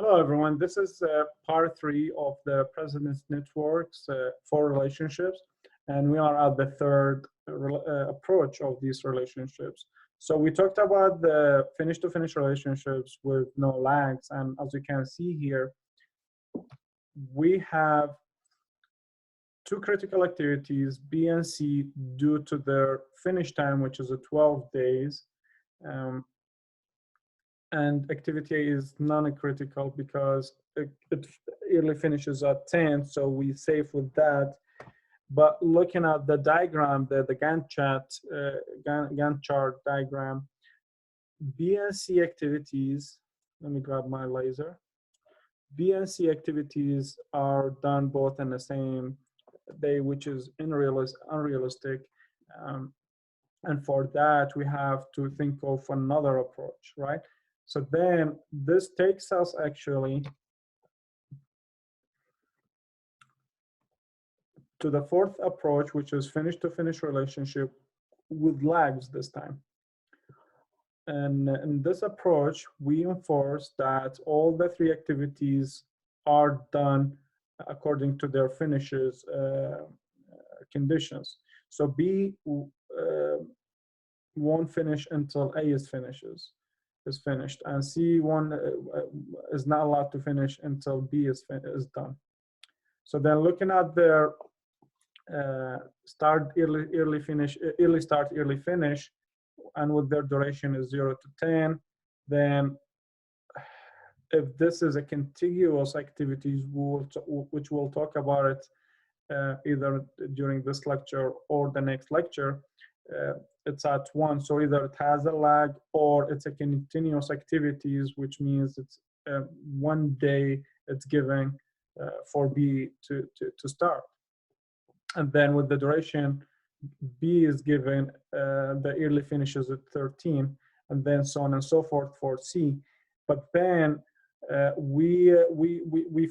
Hello, everyone. This is part 3 of the Precedence Networks for relationships, and we are at the third approach of these relationships. So we talked about the finish-to-finish relationships with no lags, and as you can see here, we have two critical activities, B and C, due to their finish time, which is 12 days. And activity A is non-critical because it early finishes at 10, so we save with that. But looking at the diagram, the Gantt chart diagram, B and C activities, let me grab my laser. B and C activities are done both in the same day, which is unrealistic. And for that, we have to think of another approach, right? So then this takes us actually to the fourth approach, which is finish-to-finish relationship with lags this time. And in this approach, we enforce that all the three activities are done according to their finishes conditions. So B won't finish until A is finished, and C1 is not allowed to finish until B is done. So then looking at their start early finish, early start early finish, and with their duration is 0 to 10, then if this is a contiguous activities, which we'll talk about it either during this lecture or the next lecture, it's at 1. So either it has a lag or it's a continuous activities, which means it's 1 day it's given for B to start. And then with the duration, B is given the early finishes at 13, and then so on and so forth for C. But then we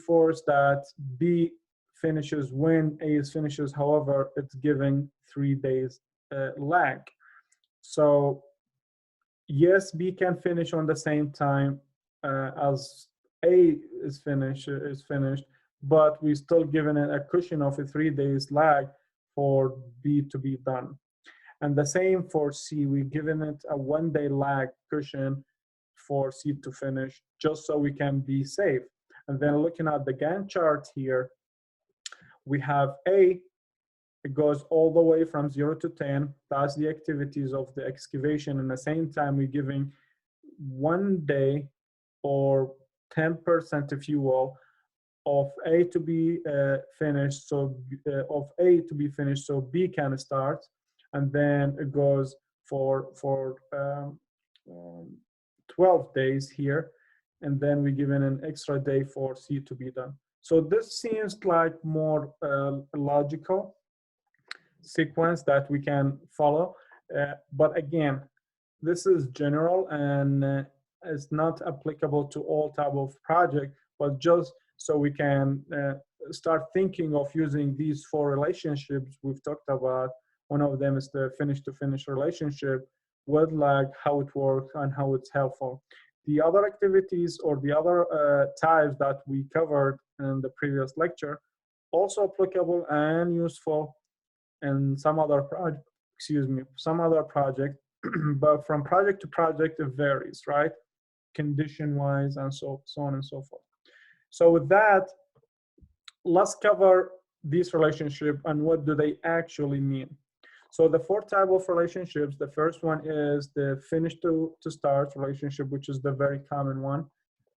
force that B finishes when A is finishes. However, it's giving 3 days lag. So yes, B can finish on the same time as A is finished, but we still given it a cushion of a 3 days lag for B to be done. And the same for C, we've given it a 1 day lag cushion for C to finish, just so we can be safe. And then looking at the Gantt chart here, we have A, it goes all the way from 0 to 10. That's the activities of the excavation. And at the same time, we're giving 1 day or 10%, if you will, of A to be finished, so so B can start, and then it goes for 12 days here, and then we given an extra day for C to be done. So this seems like more logical sequence that we can follow, but again, this is general and it's not applicable to all type of project, but just so we can start thinking of using these 4 relationships we've talked about. One of them is the finish-to-finish relationship with lag, how it works, and how it's helpful. The other activities or the other types that we covered in the previous lecture also applicable and useful in some other project, but from project to project it varies, right? Condition-wise and so on and so forth. So with that, let's cover these relationships and what do they actually mean. So the 4 types of relationships, the first one is the finish to start relationship, which is the very common one.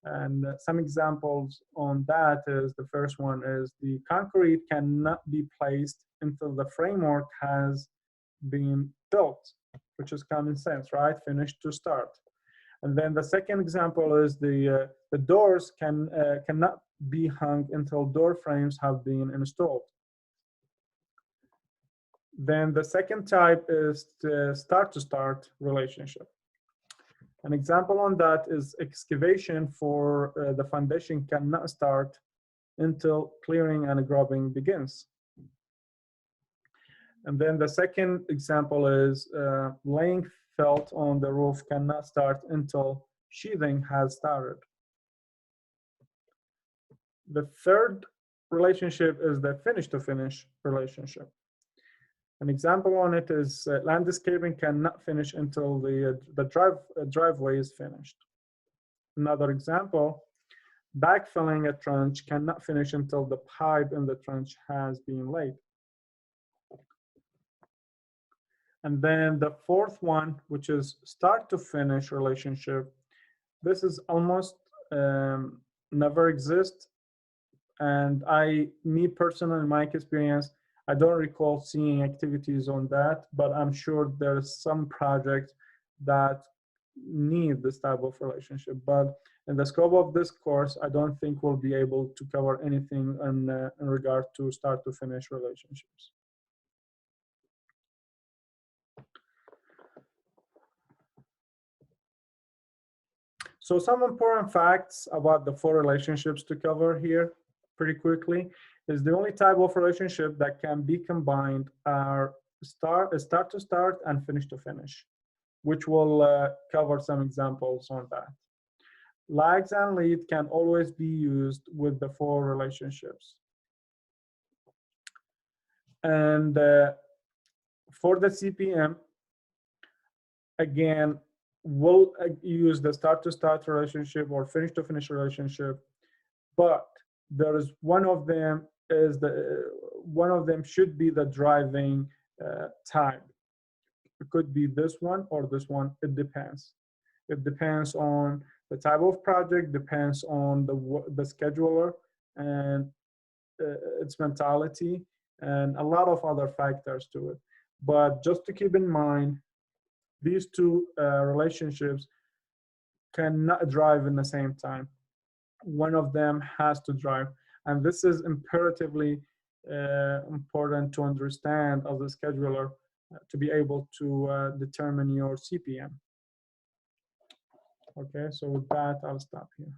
And some examples on that is, the first one is the concrete cannot be placed until the framework has been built, which is common sense, right? Finish to start. And then the second example is the doors cannot be hung until door frames have been installed. Then the second type is the start-to-start relationship. An example on that is excavation for the foundation cannot start until clearing and grubbing begins. And then the second example is laying felt on the roof cannot start until sheathing has started. The third relationship is the finish-to-finish relationship. An example on it is landscaping cannot finish until the driveway is finished. Another example, backfilling a trench cannot finish until the pipe in the trench has been laid. And then the fourth one, which is start to finish relationship, this is almost never exist. And me personally, in my experience, I don't recall seeing activities on that, but I'm sure there's some projects that need this type of relationship. But in the scope of this course, I don't think we'll be able to cover anything in regard to start to finish relationships. So some important facts about the four relationships to cover here pretty quickly is the only type of relationship that can be combined are start to start and finish to finish, which will cover some examples on that. Lags and lead can always be used with the four relationships. And for the CPM, again, we'll use the start to start relationship or finish to finish relationship, but there is one of them should be the driving time. It could be this one or this one. It depends. It depends on the type of project, depends on the scheduler and its mentality, and a lot of other factors to it. But just to keep in mind, these two relationships cannot drive in the same time. One of them has to drive. And this is imperatively important to understand as a scheduler to be able to determine your CPM. Okay, so with that, I'll stop here.